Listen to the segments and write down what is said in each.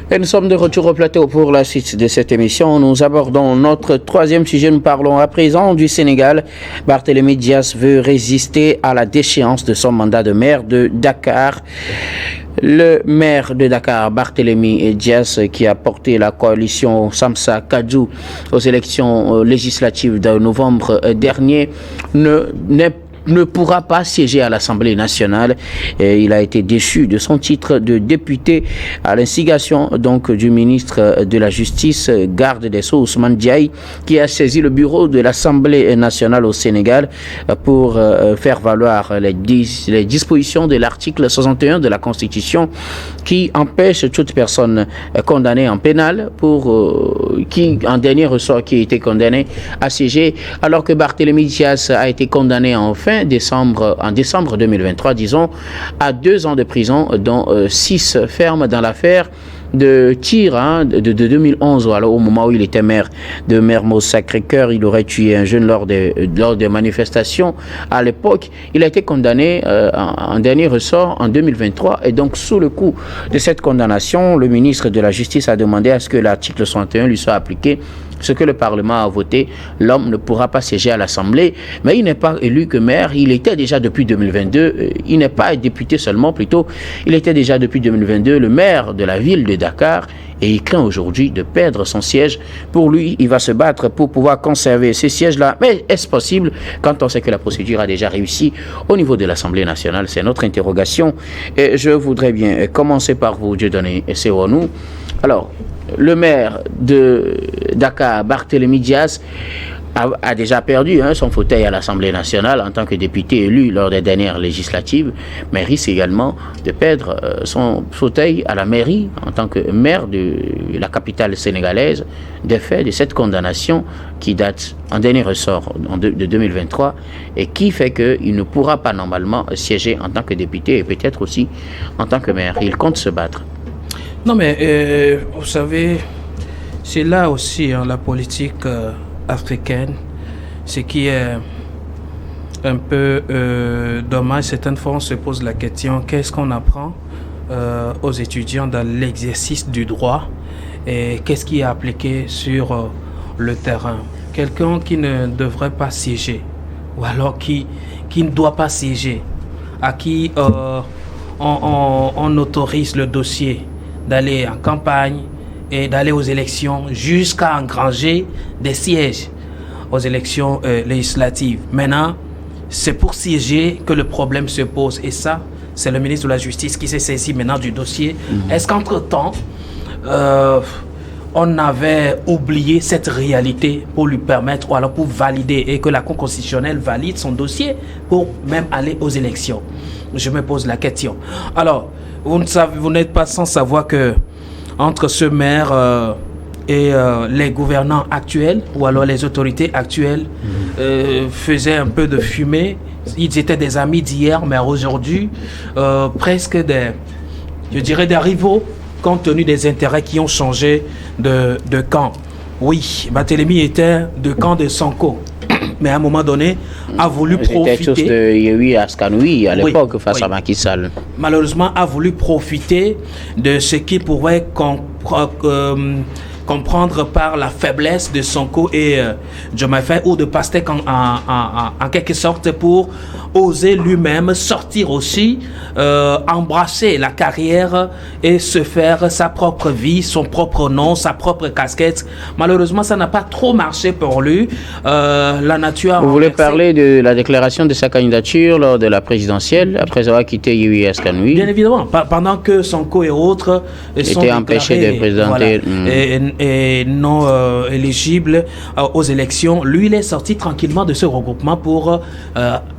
Et nous sommes de retour au plateau pour la suite de cette émission. Nous abordons notre troisième sujet. Nous parlons à présent du Sénégal. Barthélémy Dias veut résister à la déchéance de son mandat de maire de Dakar. Le maire de Dakar, Barthélémy Dias, qui a porté la coalition Samsa Kadjou aux élections législatives de novembre dernier, ne pourra pas siéger à l'Assemblée nationale. Et il a été déchu de son titre de député à l'instigation donc du ministre de la Justice, garde des Sceaux, Ousmane Diaye, qui a saisi le bureau de l'Assemblée nationale au Sénégal pour faire valoir les dispositions de l'article 61 de la Constitution qui empêche toute personne condamnée en pénal qui en dernier ressort qui a été condamné à siéger, alors que Barthélémy Dias a été condamné en décembre 2023, disons, à 2 ans de prison, dont 6 fermes dans l'affaire de tir de 2011, alors au moment où il était maire de Mermoz Sacré-Cœur. Il aurait tué un jeune lors des manifestations. À l'époque, il a été condamné en dernier ressort en 2023, et donc sous le coup de cette condamnation, le ministre de la Justice a demandé à ce que l'article 61 lui soit appliqué. Ce que le Parlement a voté, l'homme ne pourra pas siéger à l'Assemblée, mais il n'est pas élu que maire. Il était déjà depuis 2022, il n'est pas député seulement, plutôt, il était déjà depuis 2022 le maire de la ville de Dakar, et il craint aujourd'hui de perdre son siège. Pour lui, il va se battre pour pouvoir conserver ces sièges-là. Mais est-ce possible quand on sait que la procédure a déjà réussi au niveau de l'Assemblée nationale? C'est notre interrogation. Et je voudrais bien commencer par vous, Dieudonné Sewonou. Alors, le maire de Dakar, Barthélémy Dias, a déjà perdu son fauteuil à l'Assemblée nationale en tant que député élu lors des dernières législatives, mais risque également de perdre son fauteuil à la mairie en tant que maire de la capitale sénégalaise, des faits de cette condamnation qui date en dernier ressort de 2023 et qui fait qu'il ne pourra pas normalement siéger en tant que député et peut-être aussi en tant que maire. Il compte se battre. Non, mais vous savez, c'est là aussi la politique africaine, ce qui est un peu dommage. Certaines fois, on se pose la question, qu'est-ce qu'on apprend aux étudiants dans l'exercice du droit et qu'est-ce qui est appliqué sur le terrain? Quelqu'un qui ne devrait pas siéger, ou alors qui ne doit pas siéger, à qui on autorise le dossier d'aller en campagne et d'aller aux élections jusqu'à engranger des sièges aux élections législatives. Maintenant, c'est pour siéger que le problème se pose. Et ça, c'est le ministre de la Justice qui s'est saisi maintenant du dossier. Est-ce qu'entre-temps, on avait oublié cette réalité pour lui permettre, ou alors pour valider, et que la Cour constitutionnelle valide son dossier pour même aller aux élections? Je me pose la question. Alors, vous n'êtes pas sans savoir que entre ce maire et les gouvernants actuels, ou alors les autorités actuelles, faisaient un peu de fumée. Ils étaient des amis d'hier, mais aujourd'hui, presque des rivaux, compte tenu des intérêts qui ont changé de camp. Oui, Barthélémy était de camp de Sonko, mais à un moment donné, a voulu profiter... C'était chose de Yewwi Askan-Wi à l'époque, face à Macky Sall. Malheureusement, a voulu profiter de ce qui pourrait comprendre par la faiblesse de Sonko et Diomaye Faye, ou de Pastef en quelque sorte, pour oser lui-même sortir aussi, embrasser la carrière et se faire sa propre vie, son propre nom, sa propre casquette. Malheureusement, ça n'a pas trop marché pour lui. La nature... Vous voulez parler de la déclaration de sa candidature lors de la présidentielle, après avoir quitté Yewwi Askan-Wi? Bien évidemment, pendant que Sonko et autres étaient empêchés de présenter... Voilà, et non éligibles aux élections. Lui, il est sorti tranquillement de ce regroupement pour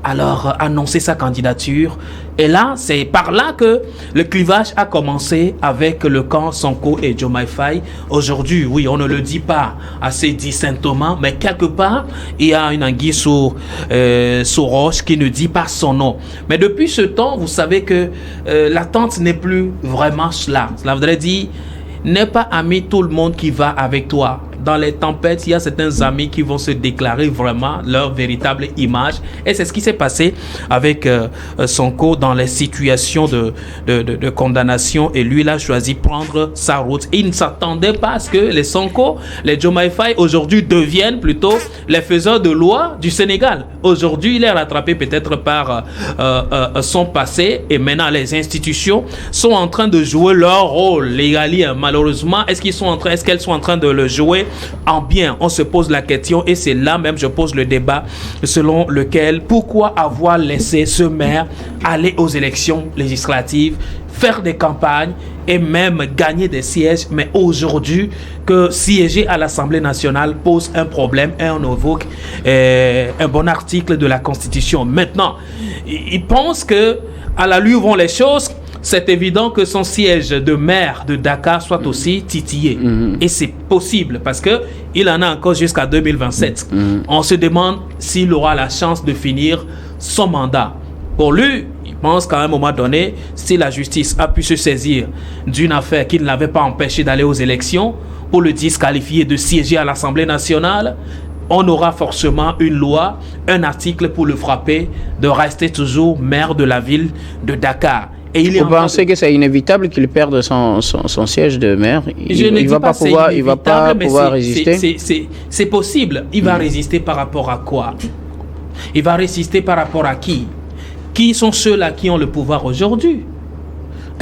alors annoncer sa candidature. Et là, c'est par là que le clivage a commencé avec le camp Sonko et Diomaye Faye. Aujourd'hui, oui, on ne le dit pas assez distinctement, mais quelque part, il y a une anguille sous roche qui ne dit pas son nom. Mais depuis ce temps, vous savez que l'attente n'est plus vraiment cela. Cela voudrait dire, n'est pas ami tout le monde qui va avec toi. dans les tempêtes, il y a certains amis qui vont se déclarer vraiment leur véritable image. Et c'est ce qui s'est passé avec Sonko dans les situations de condamnation. Et lui, il a choisi de prendre sa route. Il ne s'attendait pas à ce que les Sonko, les Diomaye Faye, aujourd'hui deviennent plutôt les faiseurs de loi du Sénégal. Aujourd'hui, il est rattrapé peut-être par son passé. Et maintenant, les institutions sont en train de jouer leur rôle légalien. Malheureusement, est-ce qu'elles sont en train de le jouer en bien? On se pose la question et c'est là même je pose le débat selon lequel pourquoi avoir laissé ce maire aller aux élections législatives, faire des campagnes et même gagner des sièges, mais aujourd'hui que siéger à l'Assemblée nationale pose un problème et on évoque un bon article de la Constitution. Maintenant, il pense que à la lui vont les choses. C'est évident que son siège de maire de Dakar soit aussi titillé. Et c'est possible parce qu'il en a encore jusqu'à 2027. On se demande s'il aura la chance de finir son mandat. Pour lui, il pense qu'à un moment donné, si la justice a pu se saisir d'une affaire qui ne l'avait pas empêché d'aller aux élections pour le disqualifier de siéger à l'Assemblée nationale, on aura forcément une loi, un article pour le frapper de rester toujours maire de la ville de Dakar. Vous pensez que c'est inévitable qu'il perde son siège de maire? Il ne va pas pouvoir résister? C'est possible. Il va résister par rapport à quoi? Il va résister par rapport à qui? Qui sont ceux-là qui ont le pouvoir aujourd'hui?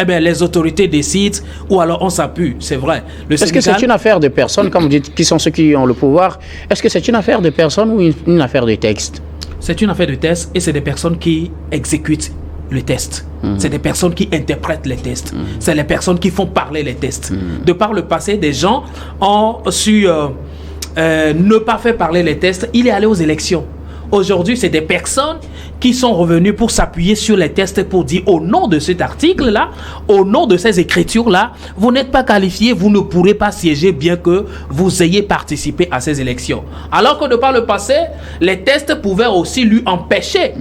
Eh bien, les autorités décident ou alors on s'appuie, c'est vrai. Est-ce que c'est une affaire de personnes, comme vous dites, qui sont ceux qui ont le pouvoir? Est-ce que c'est une affaire de personnes ou une affaire de texte? C'est une affaire de texte et c'est des personnes qui exécutent le test. C'est des personnes qui interprètent les tests. C'est les personnes qui font parler les tests. De par le passé, des gens ont su ne pas faire parler les tests. Il est allé aux élections. Aujourd'hui, c'est des personnes qui sont revenues pour s'appuyer sur les tests pour dire au nom de cet article-là, au nom de ces écritures-là, vous n'êtes pas qualifié, vous ne pourrez pas siéger bien que vous ayez participé à ces élections. Alors que de par le passé, les tests pouvaient aussi lui empêcher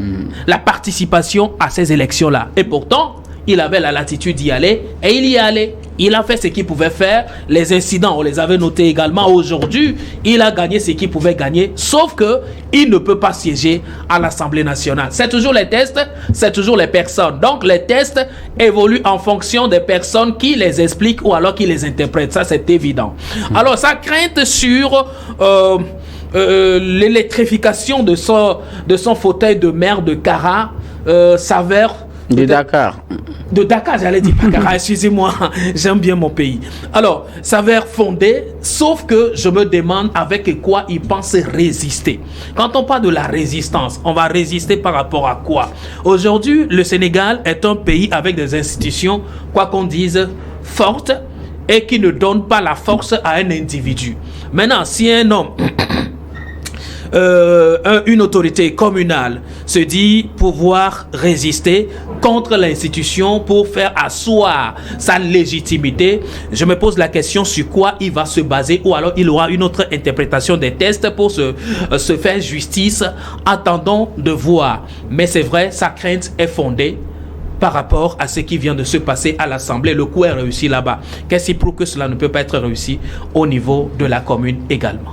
la participation à ces élections-là. Et pourtant, il avait la latitude d'y aller et il y est allé. Il a fait ce qu'il pouvait faire. Les incidents, on les avait notés également. Aujourd'hui, il a gagné ce qu'il pouvait gagner. Sauf que il ne peut pas siéger à l'Assemblée nationale. C'est toujours les tests, c'est toujours les personnes. Donc, les tests évoluent en fonction des personnes qui les expliquent ou alors qui les interprètent. Ça, c'est évident. Alors, sa crainte sur l'électrification de son fauteuil de maire de Kara s'avère... De Dakar. De Dakar, j'allais dire Dakar, excusez-moi, j'aime bien mon pays. Alors, s'avère fondé, sauf que je me demande avec quoi il pense résister. Quand on parle de la résistance, on va résister par rapport à quoi? Aujourd'hui, le Sénégal est un pays avec des institutions, quoi qu'on dise, fortes et qui ne donnent pas la force à un individu. Maintenant, si un homme... une autorité communale se dit pouvoir résister contre l'institution pour faire asseoir sa légitimité, je me pose la question sur quoi il va se baser ou alors il aura une autre interprétation des tests pour se faire justice. Attendons de voir. Mais c'est vrai, sa crainte est fondée par rapport à ce qui vient de se passer à l'Assemblée. Le coup est réussi là-bas. Qu'est-ce qui prouve que cela ne peut pas être réussi au niveau de la commune également?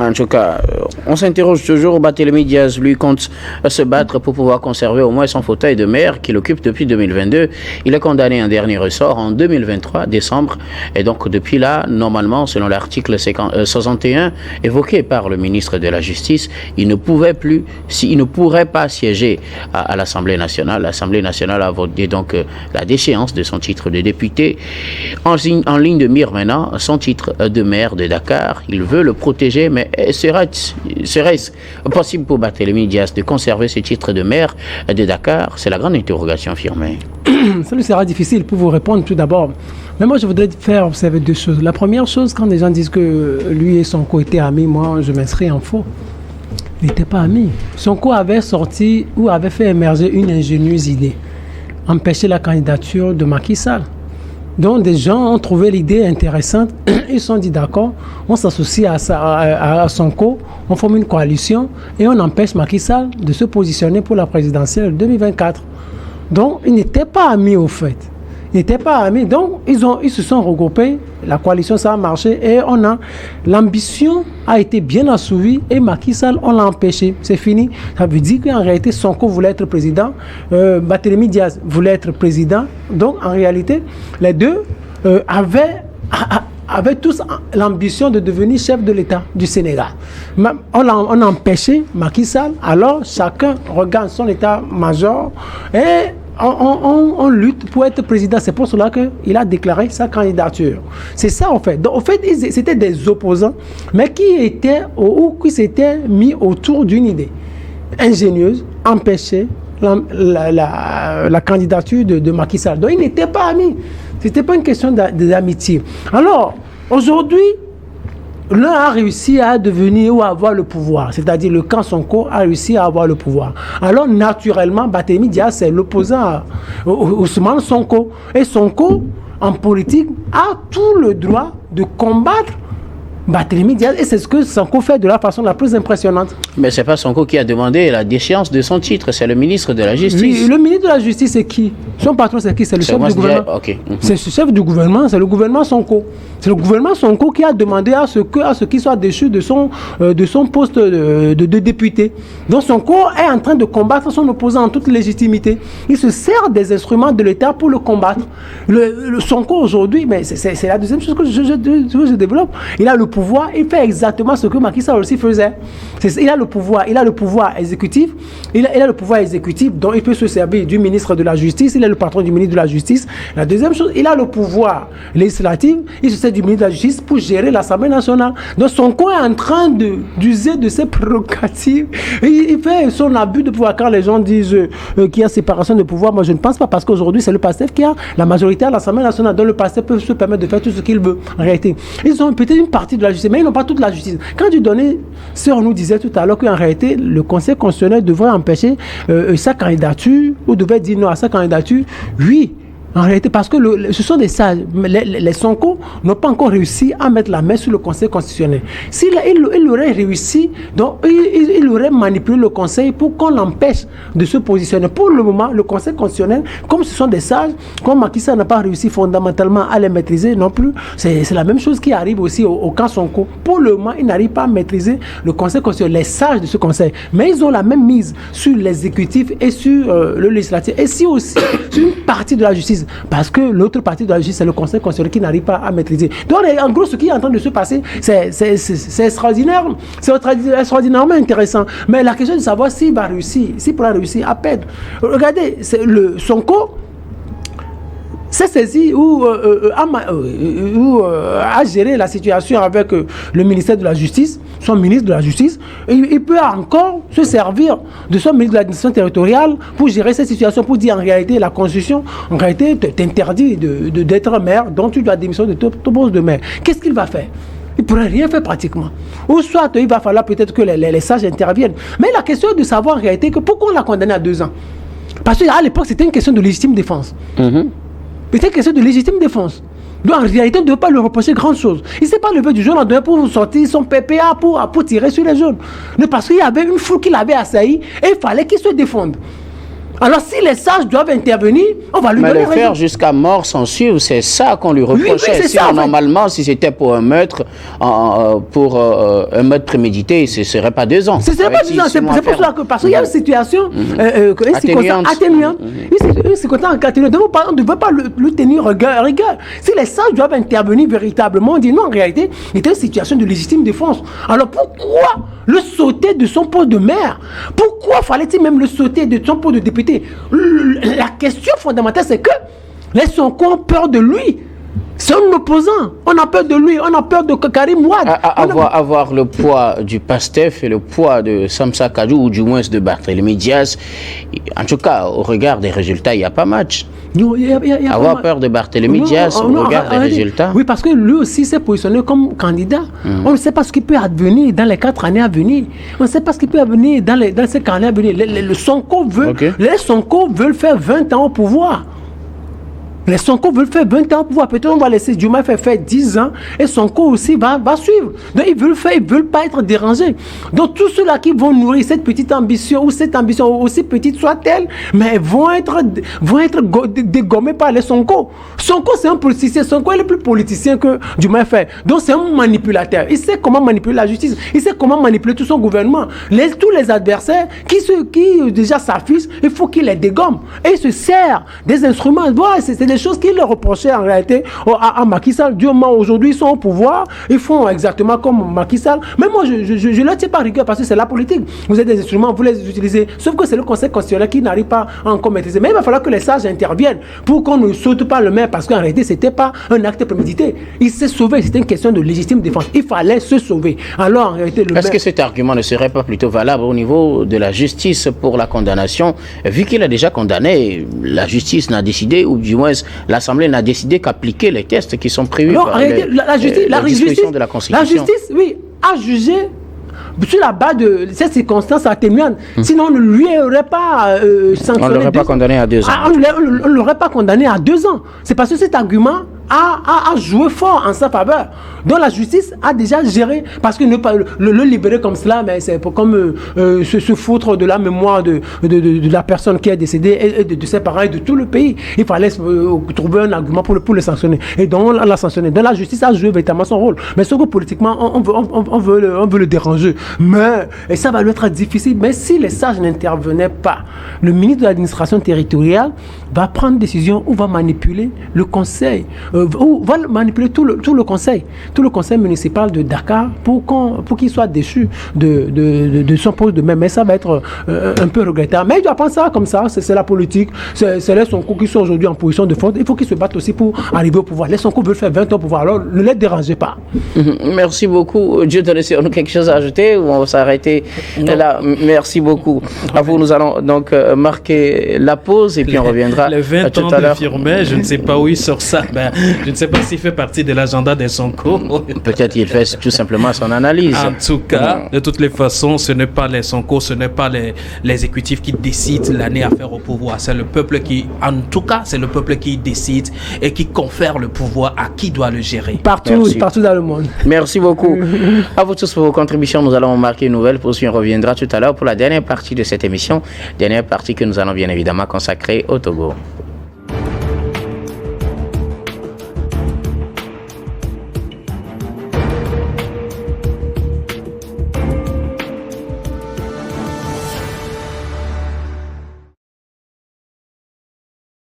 En tout cas, on s'interroge toujours. Barthélémy Diaz, lui, compte se battre pour pouvoir conserver au moins son fauteuil de maire qu'il occupe depuis 2022. Il est condamné un dernier ressort en 2023, décembre. Et donc, depuis là, normalement, selon l'article 61 évoqué par le ministre de la Justice, il ne pourrait pas siéger à l'Assemblée nationale. L'Assemblée nationale a voté donc la déchéance de son titre de député. En ligne de mire maintenant, son titre de maire de Dakar. Il veut le protéger, mais serait-ce possible pour Barthélémy Diaz de conserver ce titre de maire de Dakar? C'est la grande interrogation, Firmin. Ça lui sera difficile pour vous répondre tout d'abord. Mais moi, je voudrais faire observer deux choses. La première chose, quand les gens disent que lui et Sonko étaient amis, moi, je m'inscris en faux. Ils n'étaient pas amis. Sonko avait sorti ou avait fait émerger une ingénieuse idée. Empêcher la candidature de Macky Sall. Donc des gens ont trouvé l'idée intéressante, ils se sont dit d'accord, on s'associe à Sonko, on forme une coalition et on empêche Macky Sall de se positionner pour la présidentielle 2024. Donc ils n'étaient pas amis au fait. n'étaient pas amis. Donc, ils se sont regroupés, la coalition, ça a marché, et l'ambition a été bien assouvie, et Macky Sall, on l'a empêché. C'est fini. Ça veut dire qu'en réalité, Sonko voulait être président, Barthélémy Diaz voulait être président. Donc, en réalité, les deux avaient tous l'ambition de devenir chef de l'État du Sénégal. On a empêché Macky Sall, alors chacun regarde son état-major et on lutte pour être président. C'est pour cela qu'il a déclaré sa candidature. C'est ça en fait. Donc, en fait, c'était des opposants, mais qui s'étaient mis autour d'une idée ingénieuse, empêcher la candidature de Macky Sall. Donc, ils n'étaient pas amis. Ce n'était pas une question d'amitié. Alors, aujourd'hui, l'un a réussi à devenir ou à avoir le pouvoir. C'est-à-dire le camp Sonko a réussi à avoir le pouvoir. Alors, naturellement, Barthélémy Diaz, c'est l'opposant à Ousmane Sonko. Et Sonko, en politique, a tout le droit de combattre Barthélémy Diaz, et c'est ce que Sonko fait de la façon la plus impressionnante. Mais c'est pas Sonko qui a demandé la déchéance de son titre, c'est le ministre de la Justice. Oui, le ministre de la Justice, c'est qui? Son patron, c'est qui? C'est le chef du gouvernement. Okay. C'est le chef du gouvernement, c'est le gouvernement Sonko. C'est le gouvernement Sonko qui a demandé à ce qu'il soit déchu de son poste de député. Donc Sonko est en train de combattre son opposant en toute légitimité. Il se sert des instruments de l'État pour le combattre. Le Sonko aujourd'hui, mais c'est la deuxième chose que je développe. Il a le pouvoir, il fait exactement ce que Macky Sall aussi faisait. Il a le pouvoir exécutif, il a le pouvoir exécutif, donc il peut se servir du ministre de la Justice, il est le patron du ministre de la Justice. La deuxième chose, il a le pouvoir législatif, il se sert du ministre de la Justice pour gérer l'Assemblée nationale. Donc Sonko est en train d'user de ses prérogatives. Il fait son abus de pouvoir quand les gens disent qu'il y a séparation de pouvoir. Moi je ne pense pas, parce qu'aujourd'hui c'est le PASTEF qui a la majorité à l'Assemblée nationale, donc le PASTEF peut se permettre de faire tout ce qu'il veut. En réalité, ils ont peut-être une partie de la justice, mais ils n'ont pas toute la justice. Quand tu donnais, on nous disait tout à l'heure qu'en réalité, le Conseil constitutionnel devrait empêcher sa candidature, ou devrait dire non à sa candidature. Oui, en réalité, parce que ce sont des sages. Les Sonko n'ont pas encore réussi à mettre la main sur le Conseil constitutionnel. Il aurait réussi, donc il aurait manipulé le Conseil pour qu'on l'empêche de se positionner. Pour le moment, le Conseil constitutionnel, comme ce sont des sages, comme Macky Sall n'a pas réussi fondamentalement à les maîtriser non plus, c'est la même chose qui arrive aussi au camp Sonko. Pour le moment, ils n'arrivent pas à maîtriser le Conseil constitutionnel, les sages de ce Conseil. Mais ils ont la même mise sur l'exécutif et sur le législatif, et sur une partie de la justice. Parce que l'autre partie de la justice, c'est le Conseil constitutionnel qui n'arrive pas à maîtriser. Donc, en gros, ce qui est en train de se passer, c'est extraordinaire. C'est extraordinairement intéressant. Mais la question de savoir s'il pourra réussir à perdre. Regardez, le Sonko s'est saisi ou a géré la situation avec le ministère de la Justice, son ministre de la Justice. Il peut encore se servir de son ministre de l'administration territoriale pour gérer cette situation, pour dire en réalité, la Constitution, en réalité, t'interdit d'être maire, donc tu dois démissionner de ton poste de maire. Qu'est-ce qu'il va faire? Il ne pourrait rien faire pratiquement. Ou soit il va falloir peut-être que les sages interviennent. Mais la question est de savoir en réalité que pourquoi on l'a condamné à 2 ans. Parce qu'à l'époque, c'était une question de légitime défense. C'était une question de légitime défense. Donc en réalité, on ne devait pas lui reprocher grand chose. Il ne s'est pas levé du jaune, on devait pour sortir son PPA pour tirer sur les jaunes. Mais parce qu'il y avait une foule qui l'avait assailli et il fallait qu'il se défende. Alors si les sages doivent intervenir, on va lui donner raison. Mais le faire jusqu'à mort sans suivre, c'est ça qu'on lui reprochait. Oui, ça, normalement, si c'était pour un meurtre, un meurtre prémédité, ce ne serait pas 2 ans. Ce ne serait pas 2 ans, c'est pour cela que, parce qu'il y a une situation atténuante. Une circonstance atténuante. Donc on ne devait pas le tenir rigueur. Si les sages doivent intervenir véritablement, on dit non, en réalité, il était une situation de légitime défense. Alors pourquoi le sauter de son poste de maire? Pourquoi fallait-il même le sauter de son poste de député? La question fondamentale, c'est que les Sonko ont peur de lui. C'est un opposant. On a peur de lui. On a peur de Karim Wade. Avoir le poids du PASTEF et le poids de Samsa Kadjou, ou du moins de Barthélémy Diaz, en tout cas, au regard des résultats, il n'y a pas match. Avoir peur de Barthélémy Diaz au regard des résultats. Oui, parce que lui aussi s'est positionné comme candidat. On ne sait pas ce qui peut advenir dans les 4 années à venir. On ne sait pas ce qui peut advenir dans ces 4 années à venir. Les Sonko veulent faire 20 ans au pouvoir. Les Sonko veulent faire 20 ans pour pouvoir. Peut-être on va laisser Diomaye faire 10 ans et Sonko aussi va suivre. Donc ils veulent pas être dérangés. Donc tous ceux-là qui vont nourrir cette petite ambition, ou cette ambition aussi petite soit-elle, mais vont être dégommés par les Sonko. Sonko c'est un politicien. Sonko est le plus politicien que Diomaye fait. Donc c'est un manipulateur. Il sait comment manipuler la justice. Il sait comment manipuler tout son gouvernement. Tous les adversaires qui déjà s'affichent, il faut qu'il les dégomme. Et il se sert des instruments. Voilà, c'est des choses qu'il leur reprochait en réalité à Macky Sall. Dieu m'a aujourd'hui, ils sont au pouvoir, ils font exactement comme Macky Sall. Mais moi, je ne leur tiens pas rigueur parce que c'est la politique. Vous avez des instruments, vous les utilisez. Sauf que c'est le Conseil constitutionnel qui n'arrive pas à encore maîtriser. Mais il va falloir que les sages interviennent pour qu'on ne saute pas le maire parce qu'en réalité, ce n'était pas un acte prémédité. Il s'est sauvé, c'était une question de légitime défense. Il fallait se sauver. Alors, en réalité, Est-ce que cet argument ne serait pas plutôt valable au niveau de la justice pour la condamnation? Vu qu'il a déjà condamné, la justice n'a décidé, ou du moins l'Assemblée n'a décidé qu'appliquer les tests qui sont prévus par la justice de la Constitution. La justice, oui, a jugé sur la base de ces circonstances atténuantes. Sinon, on ne lui aurait pas sanctionné. On ne l'aurait pas condamné à 2 ans. On ne l'aurait pas condamné à 2 ans. C'est parce que cet argument a joué fort en sa faveur. Donc la justice a déjà géré, parce que ne pas le libérer comme cela, mais c'est comme se foutre de la mémoire de la personne qui est décédée et de ses parents et de tout le pays. Il fallait trouver un argument pour le sanctionner. Et donc on l'a sanctionné. Donc la justice a joué véritablement son rôle. Mais sauf que politiquement, on veut le déranger. Et ça va lui être difficile. Mais si les sages n'intervenaient pas, le ministre de l'administration territoriale va prendre une décision ou va manipuler le conseil. Ou va manipuler tout le conseil municipal de Dakar pour qu'il soit déchu de son poste de maire. Mais ça va être un peu regrettable. Mais il doit prendre ça comme ça, c'est la politique, c'est les Sonko qui sont aujourd'hui en position de force. Il faut qu'ils se battent aussi pour arriver au pouvoir. Les Sonko veulent faire 20 ans au pouvoir, alors ne les dérangez pas. Merci beaucoup. Dieu donne sur nous quelque chose à ajouter ou on va s'arrêter là? Merci beaucoup. À vous, nous allons donc marquer la pause et puis on reviendra les 20 tout ans à l'heure. de Firmet, je ne sais pas où il sort ça. Je ne sais pas s'il fait partie de l'agenda des Sonko. Peut-être il fait tout simplement son analyse. En tout cas, de toutes les façons, ce n'est pas les Sonko, ce n'est pas les exécutifs qui décident l'année à faire au pouvoir. C'est le peuple qui, en tout cas, c'est le peuple qui décide et qui confère le pouvoir à qui doit le gérer. Partout dans le monde. Merci beaucoup. À vous tous pour vos contributions. Nous allons marquer une nouvelle pause puis on reviendra tout à l'heure pour la dernière partie de cette émission. Dernière partie que nous allons bien évidemment consacrer au Togo.